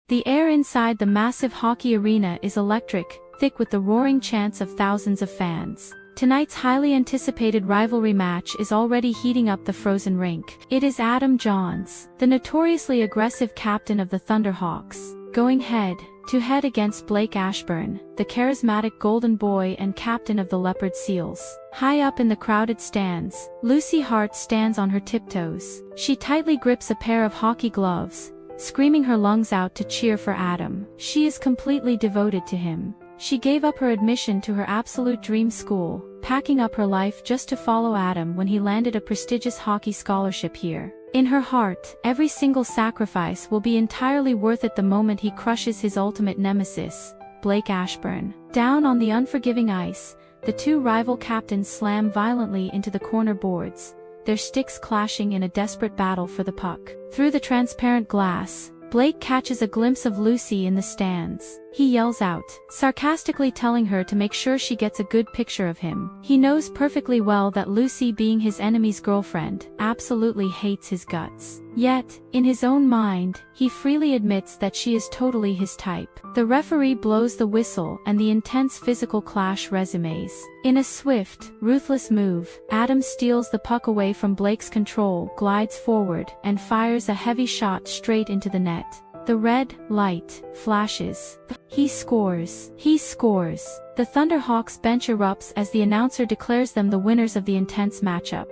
The air inside the massive hockey arena is electric, thick with the roaring chants of thousands of fans. Tonight's highly anticipated rivalry match is already heating up the frozen rink. It is Adam Johns, the notoriously aggressive captain of the Thunderhawks, going head-to-head against Blake Ashburn, the charismatic golden boy and captain of the Leopard Seals. High up in the crowded stands, Lucy Hart stands on her tiptoes. She tightly grips a pair of hockey gloves, screaming her lungs out to cheer for Adam. She is completely devoted to him. She gave up her admission to her absolute dream school, packing up her life just to follow Adam when he landed a prestigious hockey scholarship here. In her heart, every single sacrifice will be entirely worth it the moment he crushes his ultimate nemesis, Blake Ashburn. Down on the unforgiving ice, the two rival captains slam violently into the corner boards, their sticks clashing in a desperate battle for the puck. Through the transparent glass, Blake catches a glimpse of Lucy in the stands. He yells out, sarcastically telling her to make sure she gets a good picture of him. He knows perfectly well that Lucy, being his enemy's girlfriend, absolutely hates his guts. Yet, in his own mind, he freely admits that she is totally his type. The referee blows the whistle and the intense physical clash resumes. In a swift, ruthless move, Adam steals the puck away from Blake's control, glides forward, and fires a heavy shot straight into the net. The red light flashes. He scores. He scores. The Thunderhawks bench erupts as the announcer declares them the winners of the intense matchup.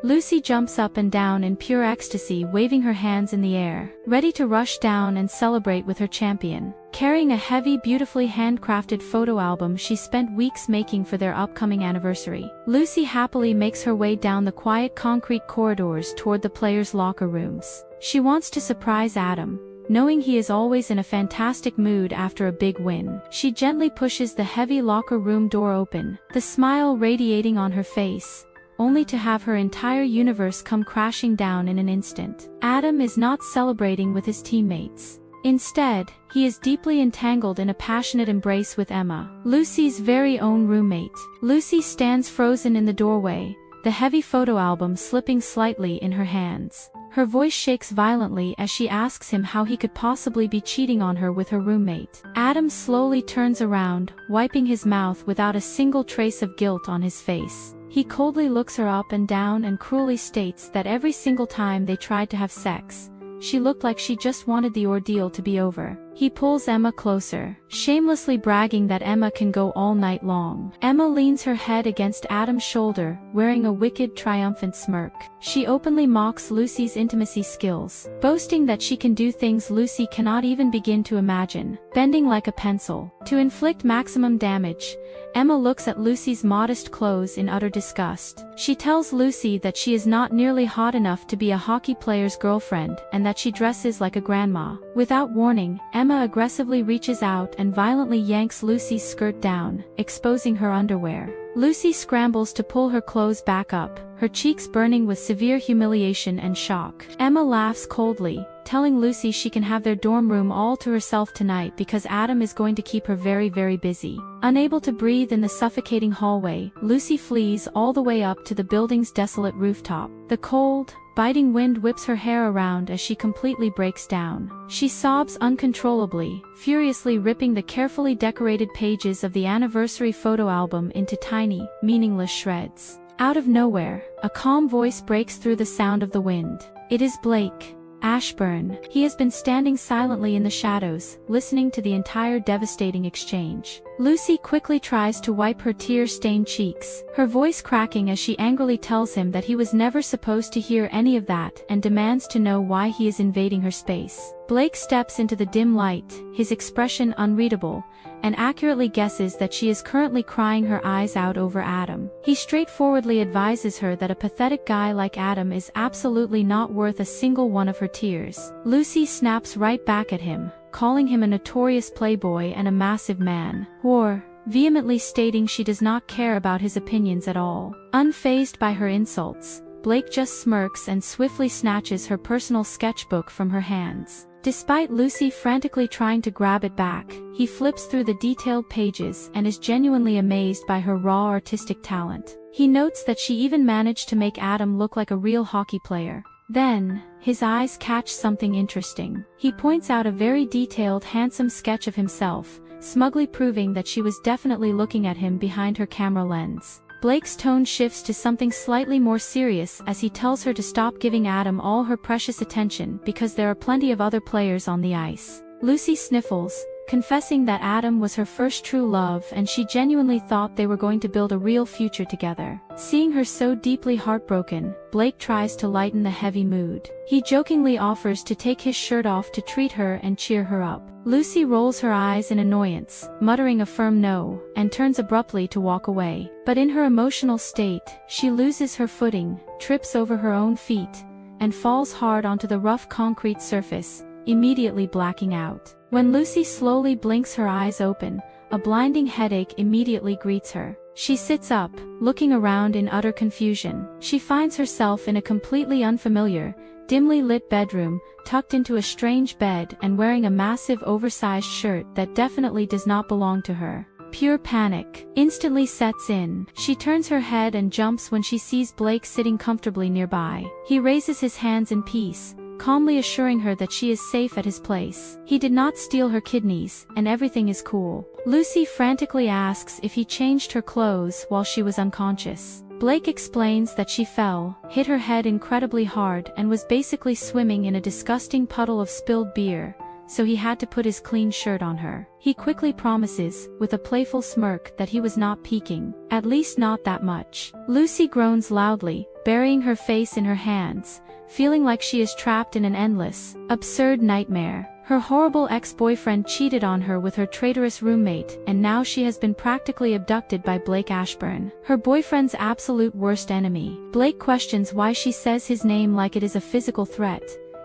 Lucy jumps up and down in pure ecstasy, waving her hands in the air, ready to rush down and celebrate with her champion. Carrying a heavy, beautifully handcrafted photo album she spent weeks making for their upcoming anniversary, Lucy happily makes her way down the quiet concrete corridors toward the players' locker rooms. She wants to surprise Adam, knowing he is always in a fantastic mood after a big win. She gently pushes the heavy locker room door open, the smile radiating on her face, only to have her entire universe come crashing down in an instant. Adam is not celebrating with his teammates. Instead, he is deeply entangled in a passionate embrace with Emma, Lucy's very own roommate. Lucy stands frozen in the doorway, the heavy photo album slipping slightly in her hands. Her voice shakes violently as she asks him how he could possibly be cheating on her with her roommate. Adam slowly turns around, wiping his mouth without a single trace of guilt on his face. He coldly looks her up and down and cruelly states that every single time they tried to have sex, she looked like she just wanted the ordeal to be over. He pulls Emma closer, shamelessly bragging that Emma can go all night long. Emma leans her head against Adam's shoulder, wearing a wicked, triumphant smirk. She openly mocks Lucy's intimacy skills, boasting that she can do things Lucy cannot even begin to imagine, bending like a pencil. To inflict maximum damage, Emma looks at Lucy's modest clothes in utter disgust. She tells Lucy that she is not nearly hot enough to be a hockey player's girlfriend and that she dresses like a grandma. Without warning, Emma aggressively reaches out and violently yanks Lucy's skirt down, exposing her underwear. Lucy scrambles to pull her clothes back up, her cheeks burning with severe humiliation and shock. Emma laughs coldly, telling Lucy she can have their dorm room all to herself tonight because Adam is going to keep her very, very busy. Unable to breathe in the suffocating hallway, Lucy flees all the way up to the building's desolate rooftop. The cold, biting wind whips her hair around as she completely breaks down. She sobs uncontrollably, furiously ripping the carefully decorated pages of the anniversary photo album into tiny, meaningless shreds. Out of nowhere, a calm voice breaks through the sound of the wind. It is Blake Ashburn. He has been standing silently in the shadows, listening to the entire devastating exchange. Lucy quickly tries to wipe her tear-stained cheeks, her voice cracking as she angrily tells him that he was never supposed to hear any of that and demands to know why he is invading her space. Blake steps into the dim light, his expression unreadable, and accurately guesses that she is currently crying her eyes out over Adam. He straightforwardly advises her that a pathetic guy like Adam is absolutely not worth a single one of her tears. Lucy snaps right back at him, calling him a notorious playboy and a massive man whore, vehemently stating she does not care about his opinions at all. Unfazed by her insults, Blake just smirks and swiftly snatches her personal sketchbook from her hands. Despite Lucy frantically trying to grab it back, he flips through the detailed pages and is genuinely amazed by her raw artistic talent. He notes that she even managed to make Adam look like a real hockey player. Then, his eyes catch something interesting. He points out a very detailed, handsome sketch of himself, smugly proving that she was definitely looking at him behind her camera lens. Blake's tone shifts to something slightly more serious as he tells her to stop giving Adam all her precious attention because there are plenty of other players on the ice. Lucy sniffles, confessing that Adam was her first true love and she genuinely thought they were going to build a real future together. Seeing her so deeply heartbroken, Blake tries to lighten the heavy mood. He jokingly offers to take his shirt off to treat her and cheer her up. Lucy rolls her eyes in annoyance, muttering a firm no, and turns abruptly to walk away. But in her emotional state, she loses her footing, trips over her own feet, and falls hard onto the rough concrete surface, immediately blacking out. When Lucy slowly blinks her eyes open, a blinding headache immediately greets her. She sits up, looking around in utter confusion. She finds herself in a completely unfamiliar, dimly lit bedroom, tucked into a strange bed and wearing a massive oversized shirt that definitely does not belong to her. Pure panic instantly sets in. She turns her head and jumps when she sees Blake sitting comfortably nearby. He raises his hands in peace, calmly assuring her that she is safe at his place. He did not steal her kidneys, and everything is cool. Lucy frantically asks if he changed her clothes while she was unconscious. Blake explains that she fell, hit her head incredibly hard and was basically swimming in a disgusting puddle of spilled beer, so he had to put his clean shirt on her. He quickly promises, with a playful smirk, that he was not peeking. At least not that much. Lucy groans loudly, burying her face in her hands, feeling like she is trapped in an endless, absurd nightmare. Her horrible ex-boyfriend cheated on her with her traitorous roommate, and now she has been practically abducted by Blake Ashburn, her boyfriend's absolute worst enemy. Blake questions why she says his name like it is a physical threat,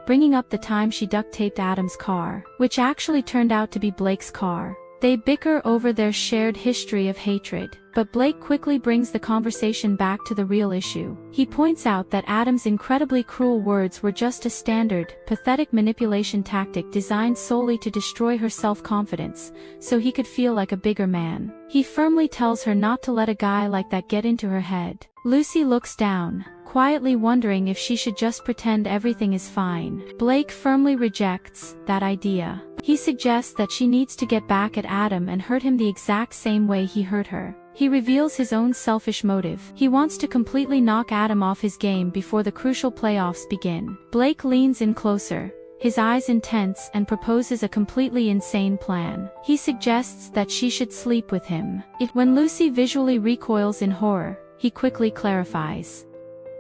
bringing up the time she duct-taped Adam's car, which actually turned out to be Blake's car. They bicker over their shared history of hatred, but Blake quickly brings the conversation back to the real issue. He points out that Adam's incredibly cruel words were just a standard, pathetic manipulation tactic designed solely to destroy her self-confidence, so he could feel like a bigger man. He firmly tells her not to let a guy like that get into her head. Lucy looks down, quietly wondering if she should just pretend everything is fine. Blake firmly rejects that idea. He suggests that she needs to get back at Adam and hurt him the exact same way he hurt her. He reveals his own selfish motive. He wants to completely knock Adam off his game before the crucial playoffs begin. Blake leans in closer, his eyes intense, and proposes a completely insane plan. He suggests that she should sleep with him. When Lucy visually recoils in horror, he quickly clarifies.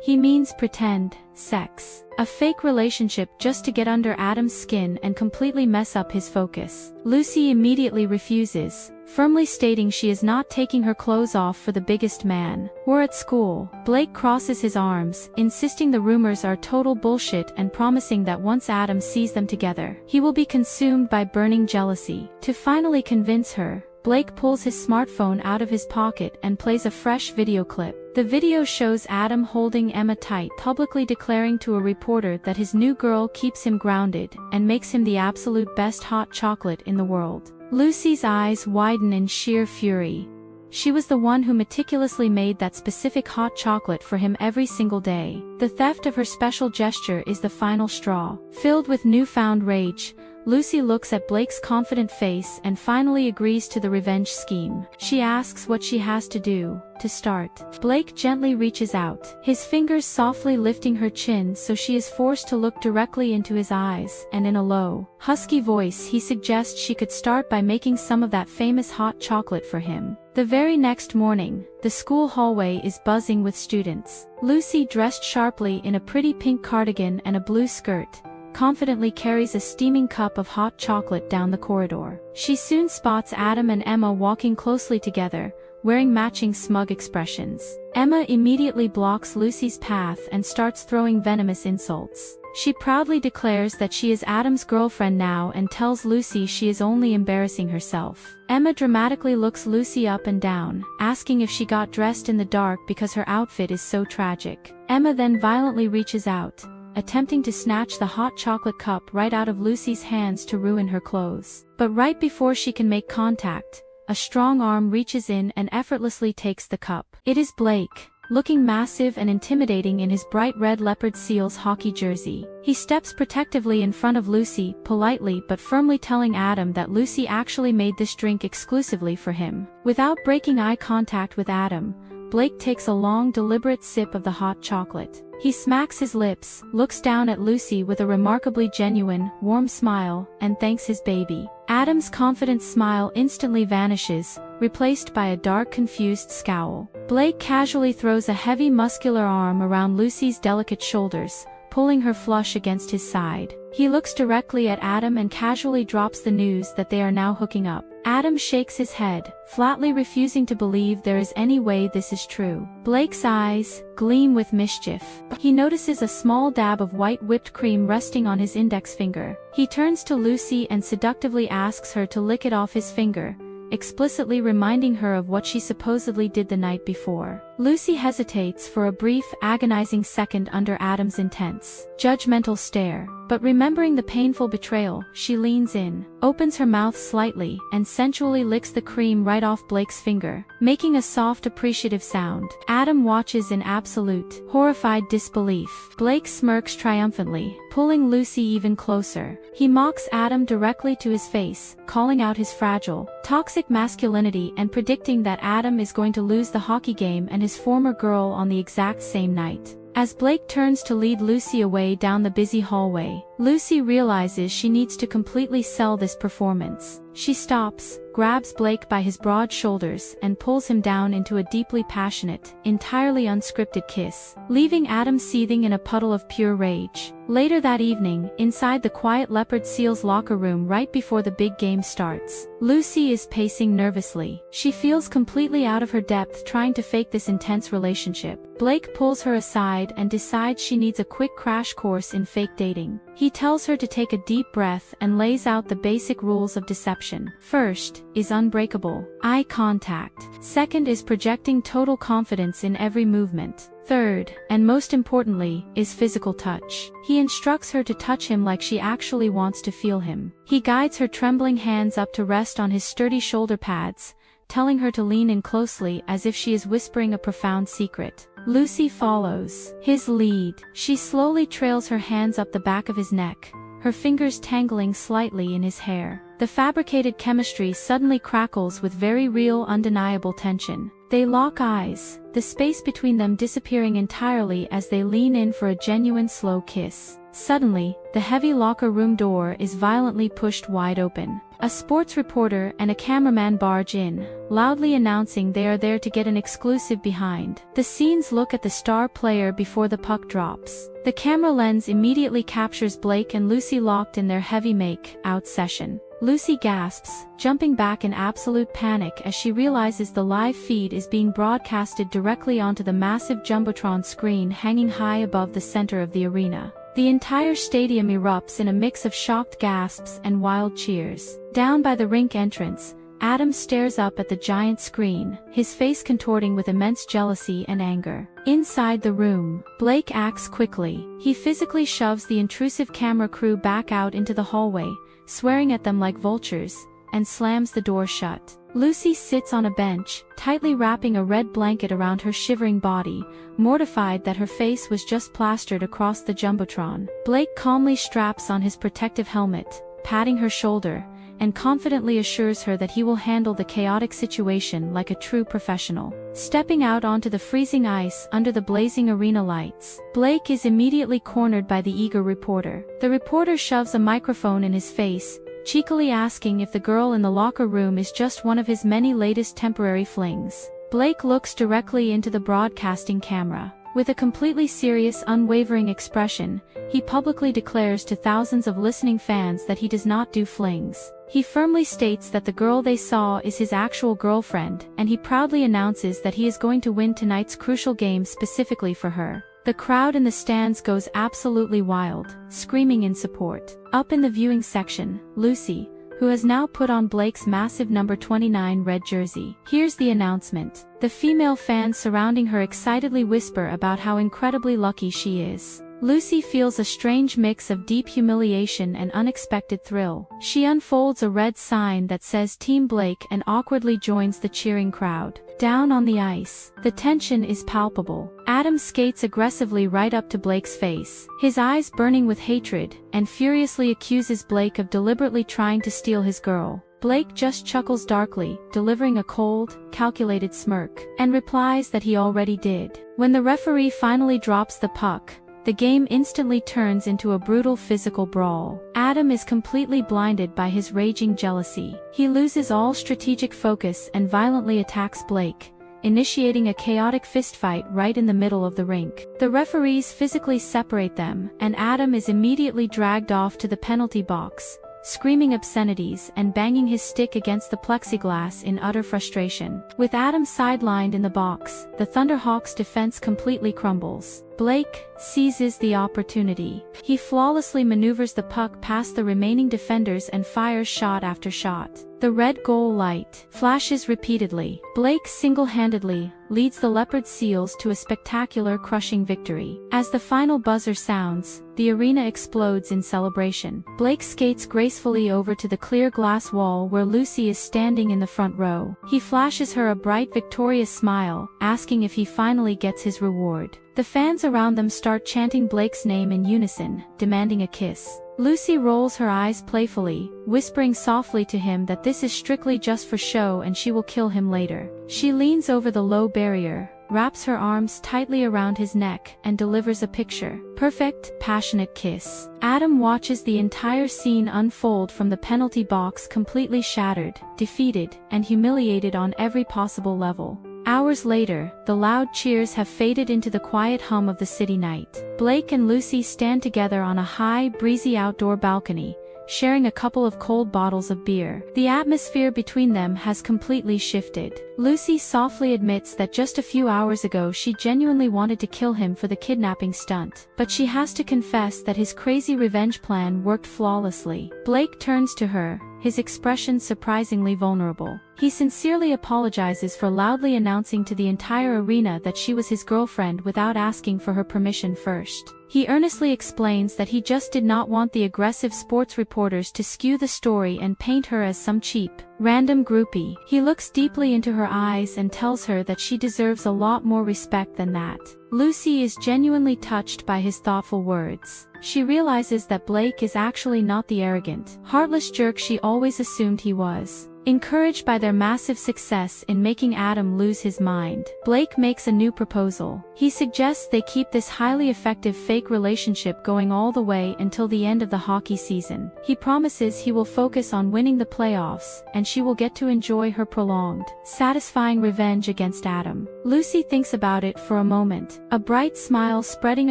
He means pretend sex. A fake relationship just to get under Adam's skin and completely mess up his focus. Lucy immediately refuses, firmly stating she is not taking her clothes off for the biggest man. We're at school. Blake crosses his arms, insisting the rumors are total bullshit and promising that once Adam sees them together, he will be consumed by burning jealousy. To finally convince her, Blake pulls his smartphone out of his pocket and plays a fresh video clip. The video shows Adam holding Emma tight, publicly declaring to a reporter that his new girl keeps him grounded and makes him the absolute best hot chocolate in the world. Lucy's eyes widen in sheer fury. She was the one who meticulously made that specific hot chocolate for him every single day. The theft of her special gesture is the final straw. Filled with newfound rage, Lucy looks at Blake's confident face and finally agrees to the revenge scheme. She asks what she has to do to start. Blake gently reaches out, his fingers softly lifting her chin so she is forced to look directly into his eyes, and in a low, husky voice he suggests she could start by making some of that famous hot chocolate for him. The very next morning, the school hallway is buzzing with students. Lucy, dressed sharply in a pretty pink cardigan and a blue skirt, confidently carries a steaming cup of hot chocolate down the corridor. She soon spots Adam and Emma walking closely together, wearing matching smug expressions. Emma immediately blocks Lucy's path and starts throwing venomous insults. She proudly declares that she is Adam's girlfriend now and tells Lucy she is only embarrassing herself. Emma dramatically looks Lucy up and down, asking if she got dressed in the dark because her outfit is so tragic. Emma then violently reaches out, attempting to snatch the hot chocolate cup right out of Lucy's hands to ruin her clothes. But right before she can make contact, a strong arm reaches in and effortlessly takes the cup. It is Blake. looking massive and intimidating in his bright red leopard seals hockey jersey. He steps protectively in front of Lucy, politely but firmly telling Adam that Lucy actually made this drink exclusively for him. Without breaking eye contact with Adam, Blake takes a long, deliberate sip of the hot chocolate. He smacks his lips, looks down at Lucy with a remarkably genuine, warm smile, and thanks his baby. Adam's confident smile instantly vanishes, replaced by a dark, confused scowl. Blake casually throws a heavy, muscular arm around Lucy's delicate shoulders, pulling her flush against his side. He looks directly at Adam and casually drops the news that they are now hooking up. Adam shakes his head, flatly refusing to believe there is any way this is true. Blake's eyes gleam with mischief. He notices a small dab of white whipped cream resting on his index finger. He turns to Lucy and seductively asks her to lick it off his finger, explicitly reminding her of what she supposedly did the night before. Lucy hesitates for a brief, agonizing second under Adam's intense, judgmental stare. But remembering the painful betrayal, she leans in, opens her mouth slightly, and sensually licks the cream right off Blake's finger, making a soft, appreciative sound. Adam watches in absolute, horrified disbelief. Blake smirks triumphantly, pulling Lucy even closer. He mocks Adam directly to his face, calling out his fragile, toxic masculinity and predicting that Adam is going to lose the hockey game and his former girl on the exact same night. As Blake turns to lead Lucy away down the busy hallway, Lucy realizes she needs to completely sell this performance. She stops, grabs Blake by his broad shoulders and pulls him down into a deeply passionate, entirely unscripted kiss, leaving Adam seething in a puddle of pure rage. Later that evening, inside the quiet Leopard Seals locker room right before the big game starts, Lucy is pacing nervously. She feels completely out of her depth trying to fake this intense relationship. Blake pulls her aside and decides she needs a quick crash course in fake dating. He tells her to take a deep breath and lays out the basic rules of deception. First is unbreakable eye contact. Second is projecting total confidence in every movement. Third, and most importantly, is physical touch. He instructs her to touch him like she actually wants to feel him. He guides her trembling hands up to rest on his sturdy shoulder pads, telling her to lean in closely as if she is whispering a profound secret. Lucy follows his lead. She slowly trails her hands up the back of his neck, her fingers tangling slightly in his hair. The fabricated chemistry suddenly crackles with very real, undeniable tension. They lock eyes, the space between them disappearing entirely as they lean in for a genuine slow kiss. Suddenly, the heavy locker room door is violently pushed wide open. A sports reporter and a cameraman barge in, loudly announcing they are there to get an exclusive behind the scenes look at the star player before the puck drops. The camera lens immediately captures Blake and Lucy locked in their heavy make-out session. Lucy gasps, jumping back in absolute panic as she realizes the live feed is being broadcasted directly onto the massive jumbotron screen hanging high above the center of the arena. The entire stadium erupts in a mix of shocked gasps and wild cheers. Down by the rink entrance, Adam stares up at the giant screen, his face contorting with immense jealousy and anger. Inside the room, Blake acts quickly. He physically shoves the intrusive camera crew back out into the hallway, swearing at them like vultures, and slams the door shut. Lucy sits on a bench, tightly wrapping a red blanket around her shivering body, mortified that her face was just plastered across the jumbotron. Blake calmly straps on his protective helmet, patting her shoulder, and confidently assures her that he will handle the chaotic situation like a true professional. Stepping out onto the freezing ice under the blazing arena lights, Blake is immediately cornered by the eager reporter. The reporter shoves a microphone in his face, cheekily asking if the girl in the locker room is just one of his many latest temporary flings. Blake looks directly into the broadcasting camera. With a completely serious, unwavering expression, he publicly declares to thousands of listening fans that he does not do flings. He firmly states that the girl they saw is his actual girlfriend, and he proudly announces that he is going to win tonight's crucial game specifically for her. The crowd in the stands goes absolutely wild, screaming in support. Up in the viewing section, Lucy, who has now put on Blake's massive number 29 red jersey, hears the announcement. The female fans surrounding her excitedly whisper about how incredibly lucky she is. Lucy feels a strange mix of deep humiliation and unexpected thrill. She unfolds a red sign that says Team Blake and awkwardly joins the cheering crowd. Down on the ice, the tension is palpable. Adam skates aggressively right up to Blake's face, his eyes burning with hatred, and furiously accuses Blake of deliberately trying to steal his girl. Blake just chuckles darkly, delivering a cold, calculated smirk, and replies that he already did. When the referee finally drops the puck, the game instantly turns into a brutal physical brawl. Adam is completely blinded by his raging jealousy. He loses all strategic focus and violently attacks Blake, initiating a chaotic fistfight right in the middle of the rink. The referees physically separate them, and Adam is immediately dragged off to the penalty box, screaming obscenities and banging his stick against the plexiglass in utter frustration. With Adam sidelined in the box, the Thunderhawks' defense completely crumbles. Blake seizes the opportunity. He flawlessly maneuvers the puck past the remaining defenders and fires shot after shot. The red goal light flashes repeatedly. Blake single-handedly leads the Leopard Seals to a spectacular, crushing victory. As the final buzzer sounds, the arena explodes in celebration. Blake skates gracefully over to the clear glass wall where Lucy is standing in the front row. He flashes her a bright, victorious smile, asking if he finally gets his reward. The fans around them start chanting Blake's name in unison, demanding a kiss. Lucy rolls her eyes playfully, whispering softly to him that this is strictly just for show and she will kill him later. She leans over the low barrier, wraps her arms tightly around his neck, and delivers a picture-perfect, passionate kiss. Adam watches the entire scene unfold from the penalty box, completely shattered, defeated, and humiliated on every possible level. Hours later, the loud cheers have faded into the quiet hum of the city night. Blake and Lucy stand together on a high, breezy outdoor balcony, sharing a couple of cold bottles of beer. The atmosphere between them has completely shifted. Lucy softly admits that just a few hours ago she genuinely wanted to kill him for the kidnapping stunt, but she has to confess that his crazy revenge plan worked flawlessly. Blake turns to her, his expression surprisingly vulnerable. He sincerely apologizes for loudly announcing to the entire arena that she was his girlfriend without asking for her permission first. He earnestly explains that he just did not want the aggressive sports reporters to skew the story and paint her as some cheap, random groupie. He looks deeply into her eyes and tells her that she deserves a lot more respect than that. Lucy is genuinely touched by his thoughtful words. She realizes that Blake is actually not the arrogant, heartless jerk she always assumed he was. Encouraged by their massive success in making Adam lose his mind, Blake makes a new proposal. He suggests they keep this highly effective fake relationship going all the way until the end of the hockey season. He promises he will focus on winning the playoffs, and she will get to enjoy her prolonged, satisfying revenge against Adam. Lucy thinks about it for a moment, a bright smile spreading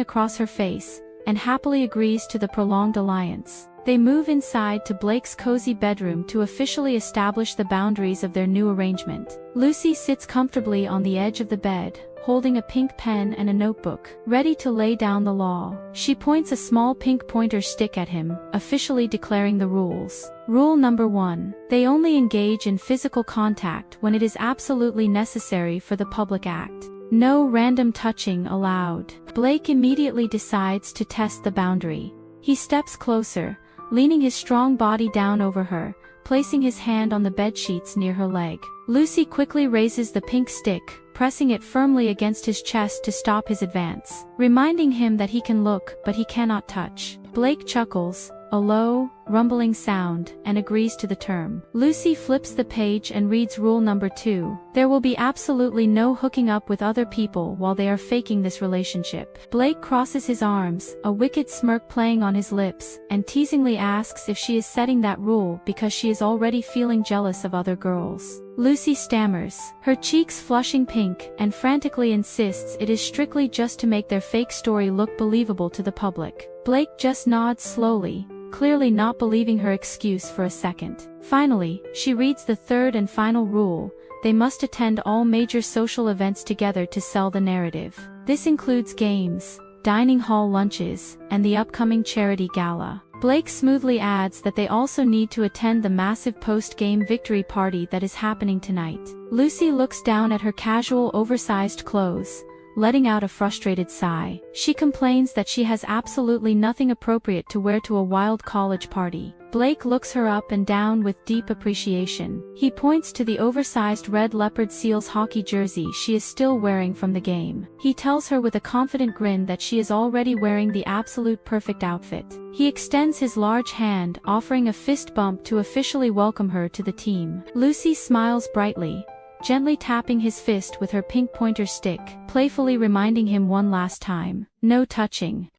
across her face, and happily agrees to the prolonged alliance. They move inside to Blake's cozy bedroom to officially establish the boundaries of their new arrangement. Lucy sits comfortably on the edge of the bed, holding a pink pen and a notebook, ready to lay down the law. She points a small pink pointer stick at him, officially declaring the rules. Rule number 1. They only engage in physical contact when it is absolutely necessary for the public act. No random touching allowed. Blake immediately decides to test the boundary. He steps closer, leaning his strong body down over her, placing his hand on the bedsheets near her leg. Lucy quickly raises the pink stick, pressing it firmly against his chest to stop his advance, reminding him that he can look but he cannot touch. Blake chuckles, a low, rumbling sound, and agrees to the term. Lucy flips the page and reads rule number 2. There will be absolutely no hooking up with other people while they are faking this relationship. Blake crosses his arms, a wicked smirk playing on his lips, and teasingly asks if she is setting that rule because she is already feeling jealous of other girls. Lucy stammers, her cheeks flushing pink, and frantically insists it is strictly just to make their fake story look believable to the public. Blake just nods slowly, clearly not believing her excuse for a second. Finally, she reads the third and final rule: they must attend all major social events together to sell the narrative. This includes games, dining hall lunches, and the upcoming charity gala. Blake smoothly adds that they also need to attend the massive post-game victory party that is happening tonight. Lucy looks down at her casual, oversized clothes, letting out a frustrated sigh. She complains that she has absolutely nothing appropriate to wear to a wild college party. Blake looks her up and down with deep appreciation. He points to the oversized red leopard seals hockey jersey she is still wearing from the game. He tells her with a confident grin that she is already wearing the absolute perfect outfit. He extends his large hand, offering a fist bump to officially welcome her to the team. Lucy smiles brightly, gently tapping his fist with her pink pointer stick, playfully reminding him one last time, no touching.